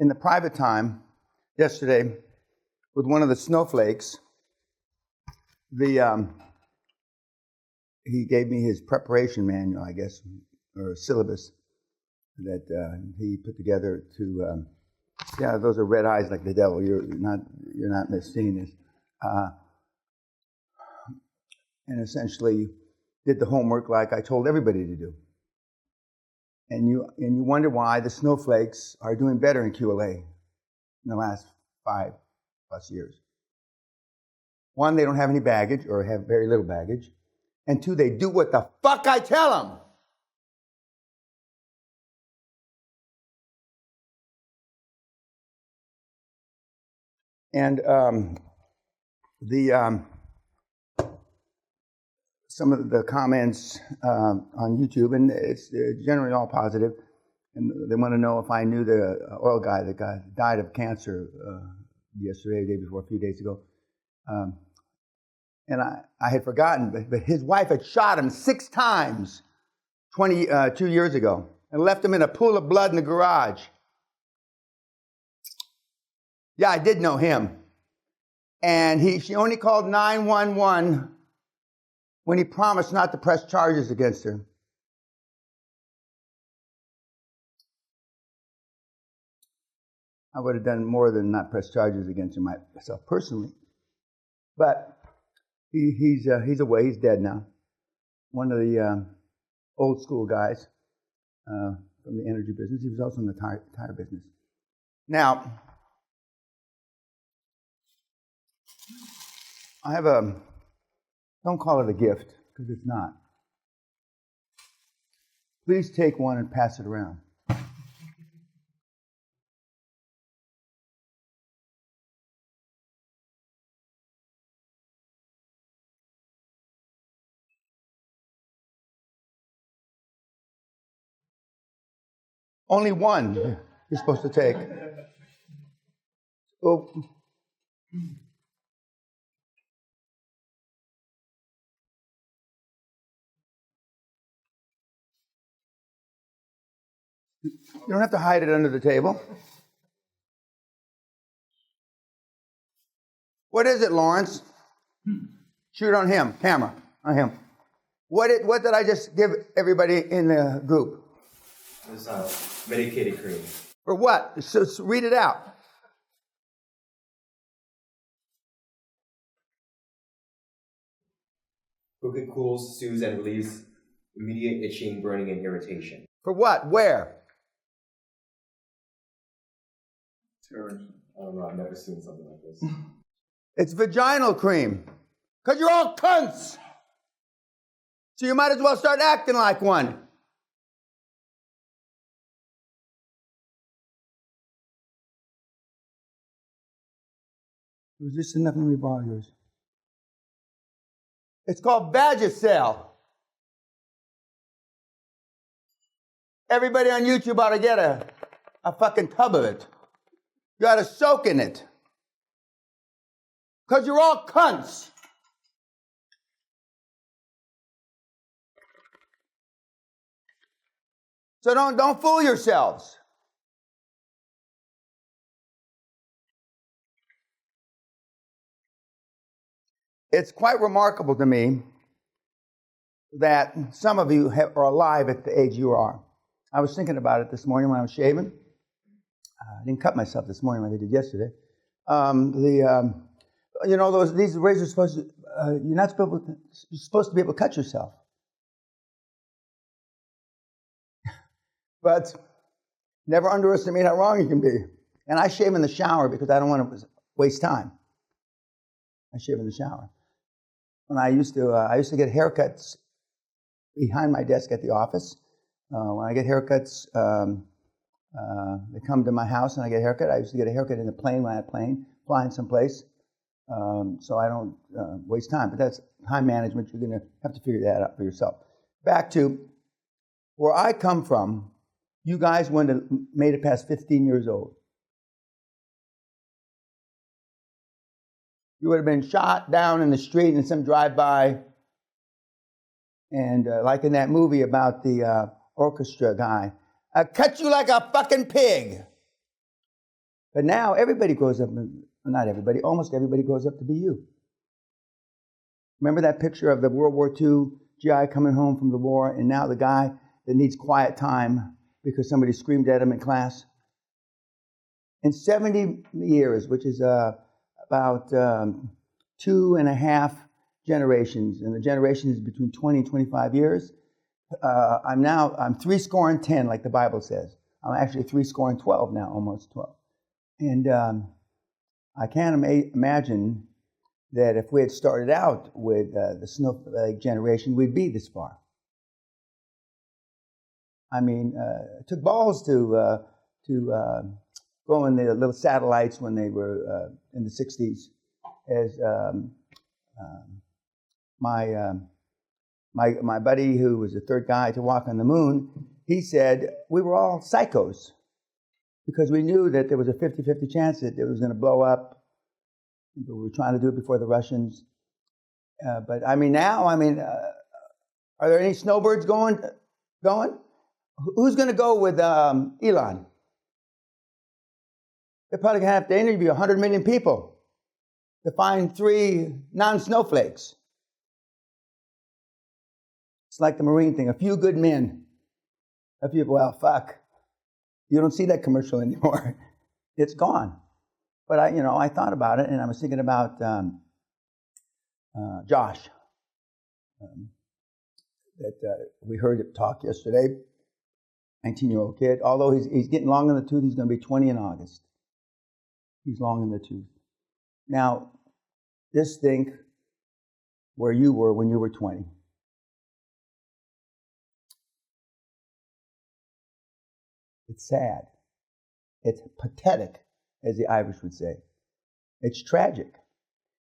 in the private time yesterday with one of the snowflakes. He gave me his preparation manual, I guess, or syllabus that he put together to. Yeah, those are red eyes like the devil. You're not seeing this. And essentially did the homework like I told everybody to do. And you wonder why the snowflakes are doing better in QLA in the last 5+ years. One, they don't have any baggage or have very little baggage. And two, they do what the fuck I tell them. And some of the comments on YouTube, and it's generally all positive, and they want to know if I knew the oil guy that died of cancer yesterday, the day before, a few days ago. And I had forgotten, but his wife had shot him 6 times 22 years ago and left him in a pool of blood in the garage. Yeah, I did know him. And she only called 911 when he promised not to press charges against her. I would have done more than not press charges against him myself personally. But he's away. He's dead now. One of the old school guys from the energy business. He was also in the tire business. Now, I have don't call it a gift, because it's not. Please take one and pass it around. Only one you're supposed to take. Oh. You don't have to hide it under the table. What is it, Lawrence? Shoot on him. Camera on him. What did I just give everybody in the group? It's medicated cream. For what? So read it out. Quickly cools, soothes, and relieves immediate itching, burning, and irritation. For what? Where? I don't know. I've never seen something like this. It's vaginal cream. Because you're all cunts. So you might as well start acting like one. Was this enough? Let me borrow yours. It's called Vagisil. Everybody on YouTube ought to get a fucking tub of it. You ought to soak in it. Because you're all cunts. So don't fool yourselves. It's quite remarkable to me that some of you are alive at the age you are. I was thinking about it this morning when I was shaving. I didn't cut myself this morning like I did yesterday. These razors are supposed to, you're supposed to be able to cut yourself. But never underestimate how wrong you can be. And I shave in the shower because I don't want to waste time. I shave in the shower. When I used to get haircuts behind my desk at the office. When I get haircuts, they come to my house and I get a haircut. I used to get a haircut in the plane when I had a plane, flying someplace. So I don't waste time. But that's time management. You're going to have to figure that out for yourself. Back to where I come from, you guys wouldn't have made it past 15 years old. You would have been shot down in the street in some drive-by. And like in that movie about the orchestra guy, I cut you like a fucking pig. But now everybody grows up, not everybody, almost everybody grows up to be you. Remember that picture of the World War II GI coming home from the war, and now the guy that needs quiet time because somebody screamed at him in class? In 70 years, which is about 2.5 generations, and the generation is between 20 and 25 years, I'm 70, like the Bible says. I'm actually 70 now, almost 12. And I can't imagine that if we had started out with the snowflake generation, we'd be this far. I mean, it took balls to go in the little satellites when they were in the 60s. As my buddy, who was the third guy to walk on the moon, he said we were all psychos because we knew that there was a 50-50 chance that it was going to blow up. We were trying to do it before the Russians. But I mean, now, are there any snowbirds going? Who's going to go with Elon? They're probably going to have to interview 100 million people to find 3 non-snowflakes. It's like the Marine thing, a few good men. A few, well, fuck. You don't see that commercial anymore. It's gone. But I thought about it, and I was thinking about Josh, that we heard it talk yesterday, 19-year-old kid. Although he's getting long in the tooth, he's going to be 20 in August. He's long in the tooth. Now, just think where you were when you were 20. It's sad. It's pathetic, as the Irish would say. It's tragic.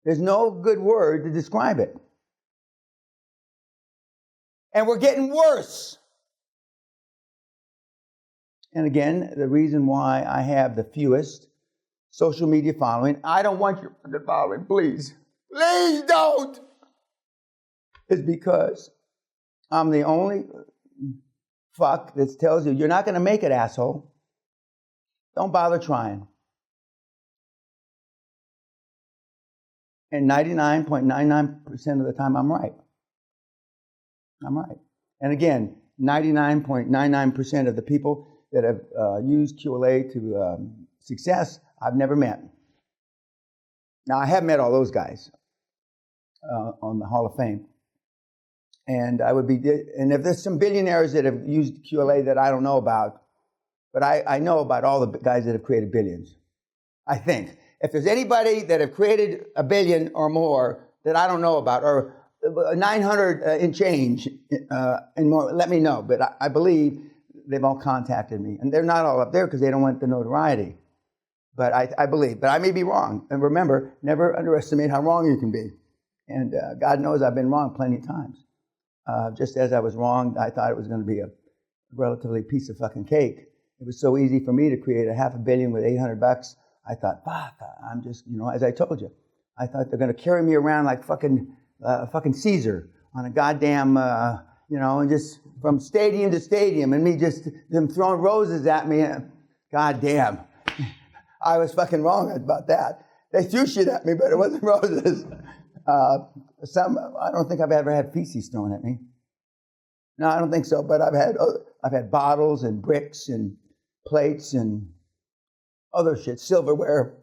There's no good word to describe it. And we're getting worse. And again, the reason why I have the fewest social media following, I don't want your fucking following, please. Please don't! Is because I'm the only fuck that tells you, you're not going to make it, asshole. Don't bother trying. And 99.99% of the time, I'm right. I'm right. And again, 99.99% of the people that have used QLA to success, I've never met. Now, I have met all those guys on the Hall of Fame. And and if there's some billionaires that have used QLA that I don't know about, but I know about all the guys that have created billions. I think. If there's anybody that have created $1 billion or more that I don't know about, or 900 in change and more, let me know. But I believe they've all contacted me. And they're not all up there because they don't want the notoriety. But I believe. But I may be wrong. And remember, never underestimate how wrong you can be. And God knows I've been wrong plenty of times. Just as I was wrong, I thought it was going to be a relatively piece of fucking cake. It was so easy for me to create a $500 million with $800. I thought, fuck, I'm just, as I told you, I thought they're going to carry me around like fucking Caesar on a goddamn, and just from stadium to stadium, and me just them throwing roses at me. God damn, I was fucking wrong about that. They threw shit at me, but it wasn't roses. I don't think I've ever had feces thrown at me. No, I don't think so. But I've had bottles and bricks and plates and other shit, silverware.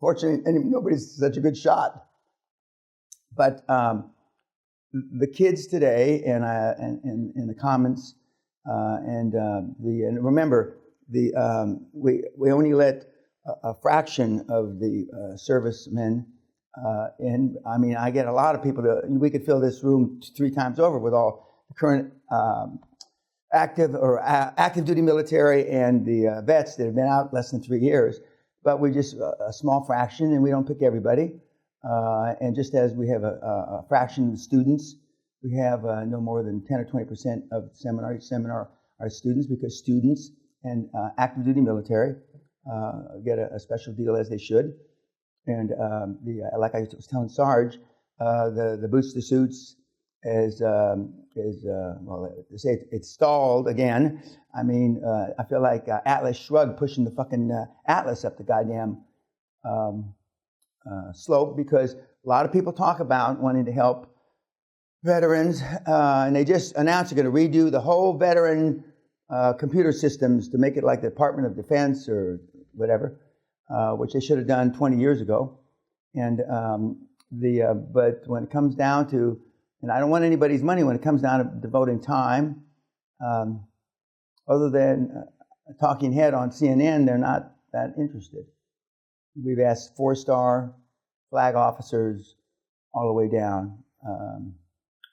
Fortunately, nobody's such a good shot. But the kids today, and in the comments, and remember, we only let a fraction of the servicemen. And I mean, I get a lot of people we could fill this room 3 times over with all the current active duty military and the vets that have been out less than 3 years. But we just a small fraction, and we don't pick everybody. And just as we have a fraction of students, we have no more than 10 or 20% of seminar are students, because students and active duty military get a special deal, as they should. And like I was telling Sarge, the booster suits well, to say it's stalled again. I mean, I feel like Atlas Shrugged pushing the fucking Atlas up the goddamn slope, because a lot of people talk about wanting to help veterans, and they just announced they're going to redo the whole veteran computer systems to make it like the Department of Defense or whatever, which they should have done 20 years ago. And but when it comes down to, and I don't want anybody's money when it comes down to devoting time, other than a talking head on CNN, they're not that interested. We've asked 4-star flag officers all the way down.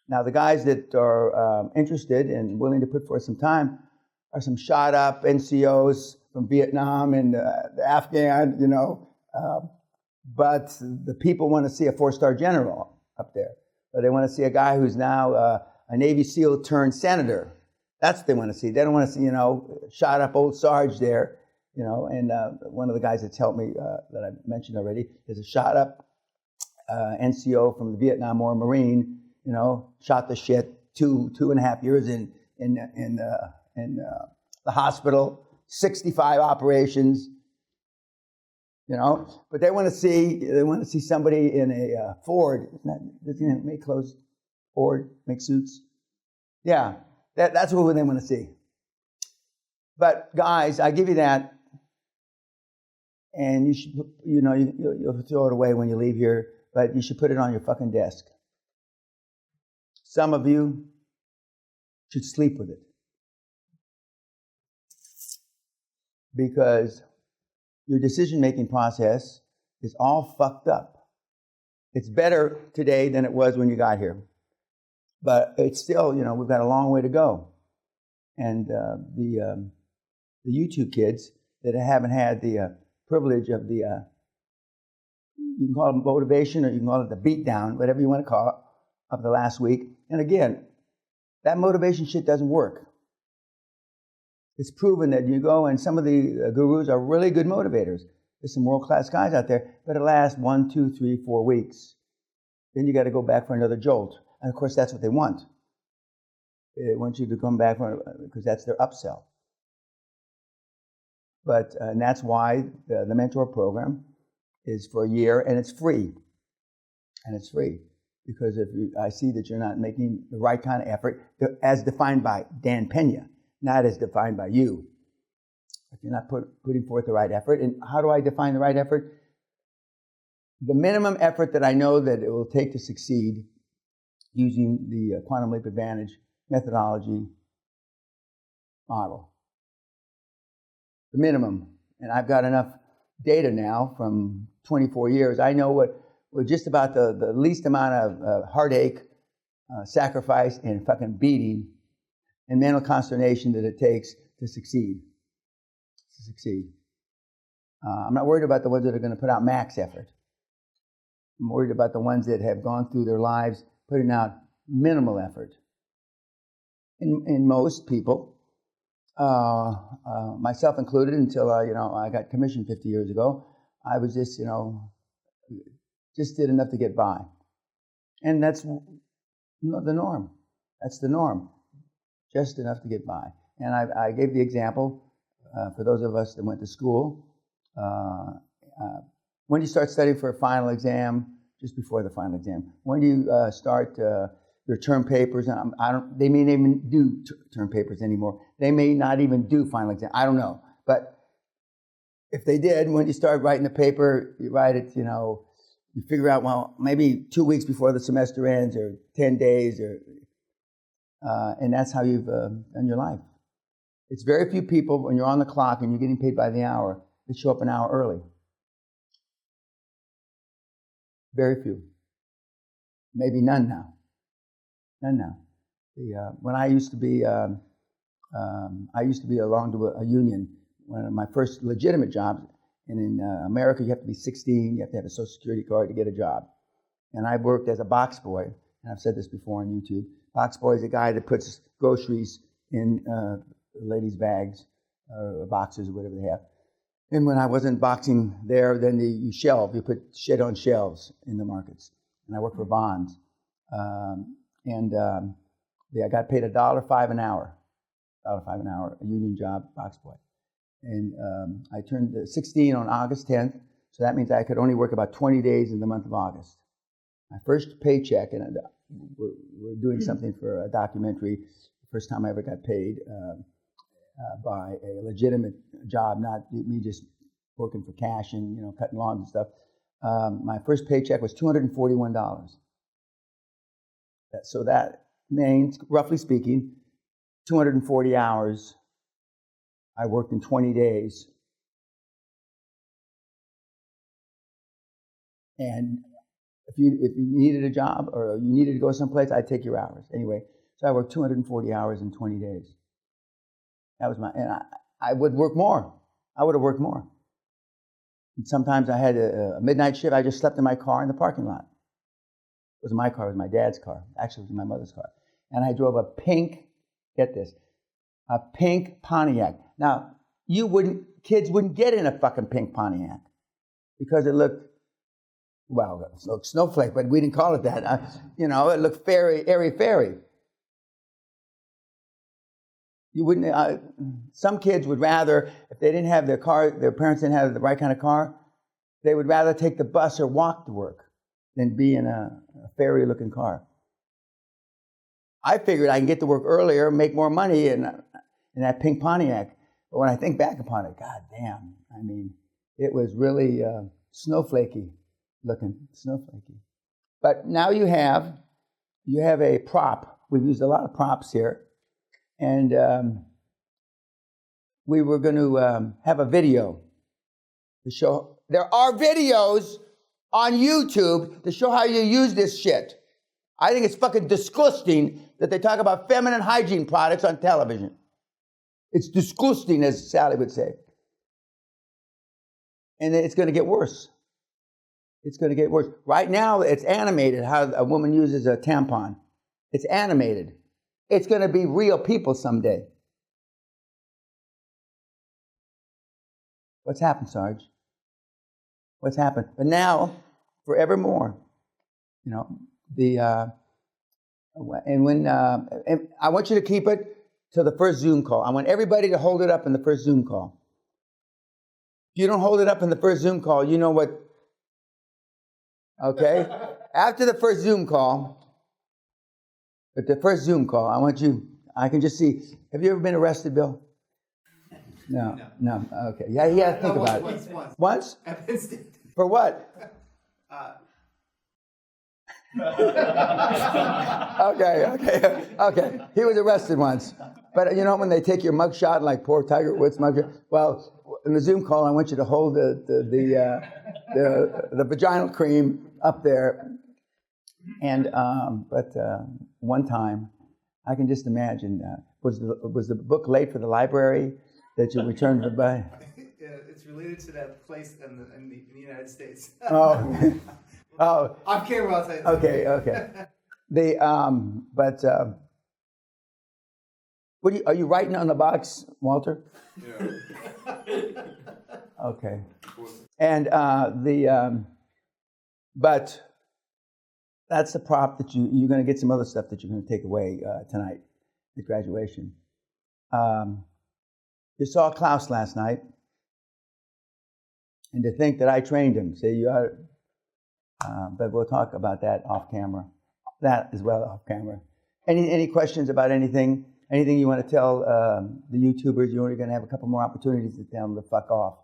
Now, the guys that are interested and willing to put forth some time are some shot up NCOs from Vietnam and the Afghan, you know. But the people want to see a 4-star general up there. Or they want to see a guy who's now a Navy SEAL turned senator. That's what they want to see. They don't want to see, you know, shot up old Sarge there, you know. And one of the guys that's helped me that I mentioned already is a shot up NCO from the Vietnam War Marine, you know, shot the shit 2.5 years in the hospital, 65 operations, you know. But they want to see somebody in a Ford. Doesn't it make clothes? Ford make suits. Yeah, that's what they want to see. But guys, I give you that, and you should, you know, you'll throw it away when you leave here, but you should put it on your fucking desk. Some of you should sleep with it, because your decision-making process is all fucked up. It's better today than it was when you got here, but it's still, you know, we've got a long way to go. And the YouTube kids that haven't had the privilege of the, you can call it motivation or you can call it the beatdown, whatever you want to call it, of the last week. And again, that motivation shit doesn't work. It's proven that you go, and some of the gurus are really good motivators. There's some world-class guys out there, but it lasts 1, 2, 3, 4 weeks. Then you got to go back for another jolt. And of course, that's what they want. They want you to come back because that's their upsell. But and that's why the mentor program is for a year, and it's free. And it's free because I see that you're not making the right kind of effort, as defined by Dan Peña, not as defined by you. If you're not putting forth the right effort. And how do I define the right effort? The minimum effort that I know that it will take to succeed using the Quantum Leap Advantage methodology model. The minimum. And I've got enough data now from 24 years. I know what just about the least amount of heartache, sacrifice, and fucking beating and mental consternation that it takes to succeed. I'm not worried about the ones that are going to put out max effort. I'm worried about the ones that have gone through their lives putting out minimal effort. In most people, myself included, until I got commissioned 50 years ago, I was just just did enough to get by, and that's the norm. That's the norm, just enough to get by. And I gave the example for those of us that went to school. When do you start studying for a final exam? Just before the final exam. When do you start your term papers? They may not even do term papers anymore. They may not even do final exam. I don't know. But if they did, when you start writing the paper, you write it, you figure out, well, maybe 2 weeks before the semester ends, or 10 days, and that's how you've done your life. It's very few people, when you're on the clock and you're getting paid by the hour, that show up an hour early. Very few. Maybe none now. None now. When I used to be along to a union. One of my first legitimate jobs, and in America you have to be 16, you have to have a Social Security card to get a job. And I worked as a box boy, and I've said this before on YouTube. Box boy is a guy that puts groceries in ladies' bags, or boxes, or whatever they have. And when I wasn't boxing there, then you put shit on shelves in the markets. And I worked for Bonds. And I got paid $1.05 an hour. $1.05 an hour, a union job, box boy. And I turned 16 on August 10th, so that means I could only work about 20 days in the month of August. My first paycheck, and we're doing something for a documentary, the first time I ever got paid by a legitimate job, not me just working for cash and cutting lawns and stuff. My first paycheck was $241. So that means, roughly speaking, 240 hours I worked in 20 days. And if you needed a job or you needed to go someplace, I'd take your hours. Anyway, so I worked 240 hours in 20 days. That was and I would work more. I would have worked more. And sometimes I had a midnight shift. I just slept in my car in the parking lot. It wasn't my car, it was my dad's car. Actually, it was my mother's car. And I drove a pink, get this, a pink Pontiac. Now, kids wouldn't get in a fucking pink Pontiac because it looked, well, it looked snowflake, but we didn't call it that. It looked airy-fairy. You wouldn't. Some kids would rather, if they didn't have their parents didn't have the right kind of car, they would rather take the bus or walk to work than be in a fairy-looking car. I figured I can get to work earlier, make more money in that pink Pontiac. But when I think back upon it, God damn, I mean, it was really snowflakey looking, snowflakey. But now you have a prop. We've used a lot of props here. And we were going to have a video to show. There are videos on YouTube to show how you use this shit. I think it's fucking disgusting that they talk about feminine hygiene products on television. It's disgusting, as Sally would say. And it's going to get worse. It's going to get worse. Right now, it's animated how a woman uses a tampon. It's animated. It's going to be real people someday. What's happened, Sarge? What's happened? But now, forevermore, and I want you to keep it to the first Zoom call. I want everybody to hold it up in the first Zoom call. If you don't hold it up in the first Zoom call, you know what? Okay? After the first Zoom call, at the first Zoom call, I can just see. Have you ever been arrested, Bill? No. Okay. Yeah, you got to think about it. Once? For what? Okay. He was arrested once. But when they take your mugshot, like poor Tiger Woods mugshot, well, in the Zoom call, I want you to hold the vaginal cream up there. And but one time, I can just imagine, was the book late for the library that you returned to buy? Yeah, it's related to that place in the United States. Oh. Off camera, I'll tell you. Okay. Are you writing on the box, Walter? Yeah. Okay. And but that's the prop that you're going to get some other stuff that you're going to take away tonight at graduation. You saw Klaus last night, and to think that I trained him, say you are. But we'll talk about that off camera. That as well off camera. Any questions about anything? Anything you want to tell the YouTubers? You're only going to have a couple more opportunities to tell them to fuck off.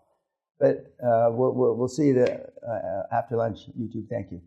But we'll see you after lunch, YouTube. Thank you.